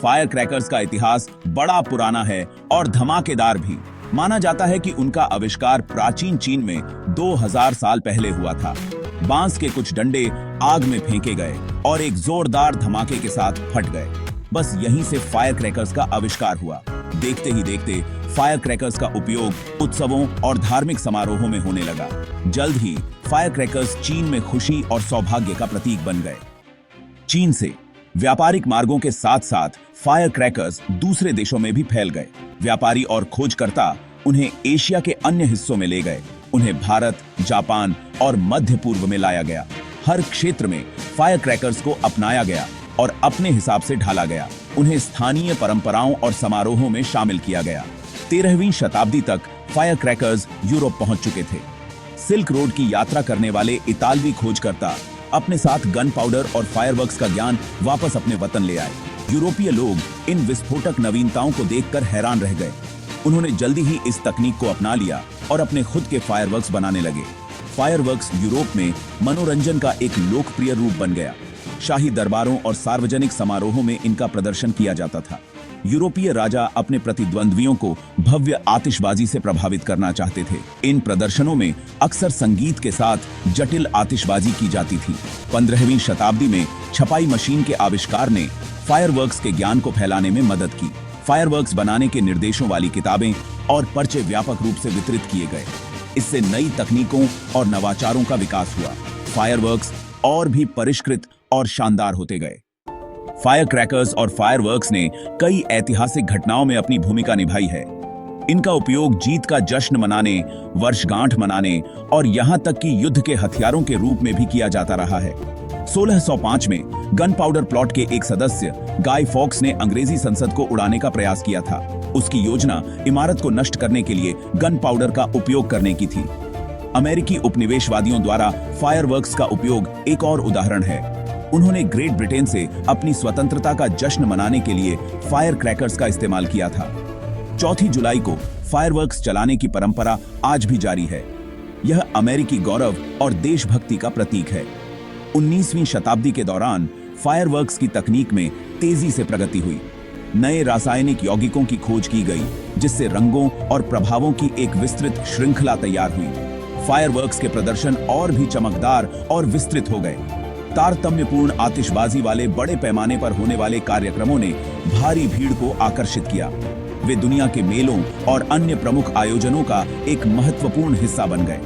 Fire crackers का इतिहास बड़ा पुराना है और धमाकेदार भी। माना जाता है कि उनका आविष्कार प्राचीन चीन में 2000 साल पहले हुआ था। बांस के कुछ डंडे आग में फेंके गए और एक जोरदार धमाके के साथ फट गए। बस यहीं से फायर क्रैकर्स का आविष्कार हुआ। देखते ही देखते फायर क्रैकर्स का उपयोग उत्सवों और धार्मिक समारोहों में होने लगा। जल्द ही फायर क्रैकर्स चीन में खुशी और सौभाग्य का प्रतीक बन गए। चीन से व्यापारिक मार्गों के साथ साथ फायर क्रैकर्स दूसरे देशों में भी फैल गए। व्यापारी और खोजकर्ता उन्हें एशिया के अन्य हिस्सों में ले गए। उन्हें भारत, जापान और मध्य पूर्व में लाया गया। हर क्षेत्र में फायर क्रैकर्स को अपनाया गया और अपने हिसाब से ढाला गया। उन्हें स्थानीय परंपराओं और समारोहों में शामिल किया गया। 13वीं शताब्दी तक फायर क्रैकर्स यूरोप पहुंच चुके थे। सिल्क रोड की यात्रा करने वाले इतालवी खोजकर्ता अपने साथ गन पाउडर और फायरवर्क्स का ज्ञान वापस अपने वतन ले आए। यूरोपीय लोग इन विस्फोटक नवीनताओं को देखकर हैरान रह गए। उन्होंने जल्दी ही इस तकनीक को अपना लिया और अपने खुद के फायरवर्क्स बनाने लगे। फायरवर्क्स यूरोप में मनोरंजन का एक लोकप्रिय रूप बन गया। शाही दरबारों और सार्वजनिक समारोहों में इनका प्रदर्शन किया जाता था। यूरोपीय राजा अपने प्रतिद्वंद्वियों को भव्य आतिशबाजी से प्रभावित करना चाहते थे। इन प्रदर्शनों में अक्सर संगीत के साथ जटिल आतिशबाजी की जाती थी। 15वीं शताब्दी में छपाई मशीन के आविष्कार ने फायरवर्क्स के ज्ञान को फैलाने में मदद की। फायरवर्क्स बनाने के निर्देशों वाली किताबें और पर्चे व्यापक रूप से वितरित किए गए। इससे नई तकनीकों और नवाचारों का विकास हुआ। फायरवर्क्स और भी परिष्कृत और शानदार होते गए। फायर क्रैकर्स और फायरवर्क्स ने कई ऐतिहासिक घटनाओं में अपनी भूमिका निभाई है। इनका उपयोग जीत का जश्न मनाने, वर्षगांठ मनाने और यहां तक कि युद्ध के हथियारों के रूप में भी किया जाता रहा है। 1605 में गन पाउडर प्लॉट के एक सदस्य गाय फॉक्स ने अंग्रेजी संसद को उड़ाने का प्रयास किया था। उसकी योजना इमारत को नष्ट करने के लिए गन पाउडर का उपयोग करने की थी। अमेरिकी उपनिवेशवादियों द्वारा फायरवर्क्स का उपयोग एक और उदाहरण है। उन्होंने ग्रेट ब्रिटेन से अपनी स्वतंत्रता का जश्न मनाने के लिए फायर क्रैकर्स का इस्तेमाल किया था। 4 जुलाई को फायरवर्क्स चलाने की परंपरा आज भी जारी है। यह अमेरिकी गौरव और देशभक्ति का प्रतीक है। 19वीं शताब्दी के दौरान फायरवर्क्स की तकनीक में तेजी से प्रगति हुई। नए रासायनिक यौगिकों की खोज की गई, जिससे रंगों और प्रभावों की एक विस्तृत श्रृंखला तैयार हुई। फायरवर्क्स के प्रदर्शन और भी चमकदार और विस्तृत हो गए। तारतम्यपूर्ण आतिशबाजी वाले बड़े पैमाने पर होने वाले कार्यक्रमों ने भारी भीड़ को आकर्षित किया। वे दुनिया के मेलों और अन्य प्रमुख आयोजनों का एक महत्वपूर्ण हिस्सा बन गए।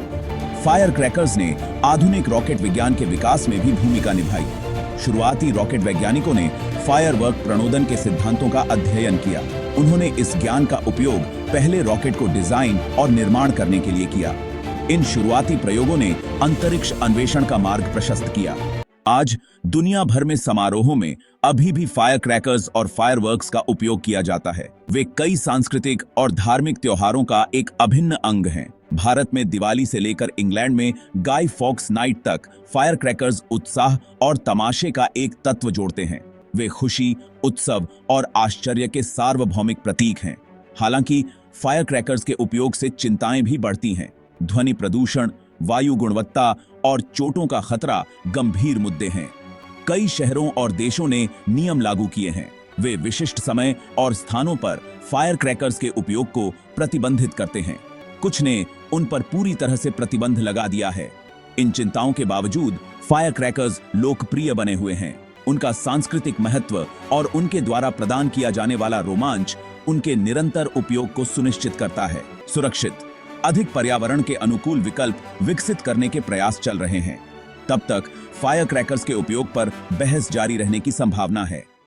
फायर क्रैकर्स ने आधुनिक रॉकेट विज्ञान के विकास में भी भूमिका निभाई। शुरुआती रॉकेट वैज्ञानिकों ने फायरवर्क प्रणोदन के सिद्धांतों का अध्ययन किया। उन्होंने इस ज्ञान का उपयोग पहले रॉकेट को डिजाइन और निर्माण करने के लिए किया। इन शुरुआती प्रयोगों ने अंतरिक्ष अन्वेषण का मार्ग प्रशस्त किया। आज दुनिया भर में समारोहों में अभी भी फायर क्रैकर्स और फायरवर्क्स का उपयोग किया जाता है। वे कई सांस्कृतिक और धार्मिक त्योहारों का एक अभिन्न अंग हैं। भारत में दिवाली से लेकर इंग्लैंड में गाय फॉक्स नाइट तक फायर क्रैकर्स उत्साह और तमाशे का एक तत्व जोड़ते हैं। वे खुशी, उत्सव और आश्चर्य के सार्वभौमिक प्रतीक हैं। हालांकि फायर क्रैकर्स के उपयोग से चिंताएं भी बढ़ती हैं। ध्वनि प्रदूषण, वायु गुणवत्ता और चोटों का खतरा गंभीर मुद्दे हैं। कई शहरों और देशों ने नियम लागू किए हैं। वे विशिष्ट समय और स्थानों पर फायर क्रैकर्स के उपयोग को प्रतिबंधित करते हैं। कुछ ने उन पर पूरी तरह से प्रतिबंध लगा दिया है। इन चिंताओं के बावजूद फायर क्रैकर्स लोकप्रिय बने हुए हैं। उनका सांस्कृतिक महत्व और उनके द्वारा प्रदान किया जाने वाला रोमांच उनके निरंतर उपयोग को सुनिश्चित करता है। सुरक्षित, अधिक पर्यावरण के अनुकूल विकल्प विकसित करने के प्रयास चल रहे हैं। तब तक फायर क्रैकर्स के उपयोग पर बहस जारी रहने की संभावना है।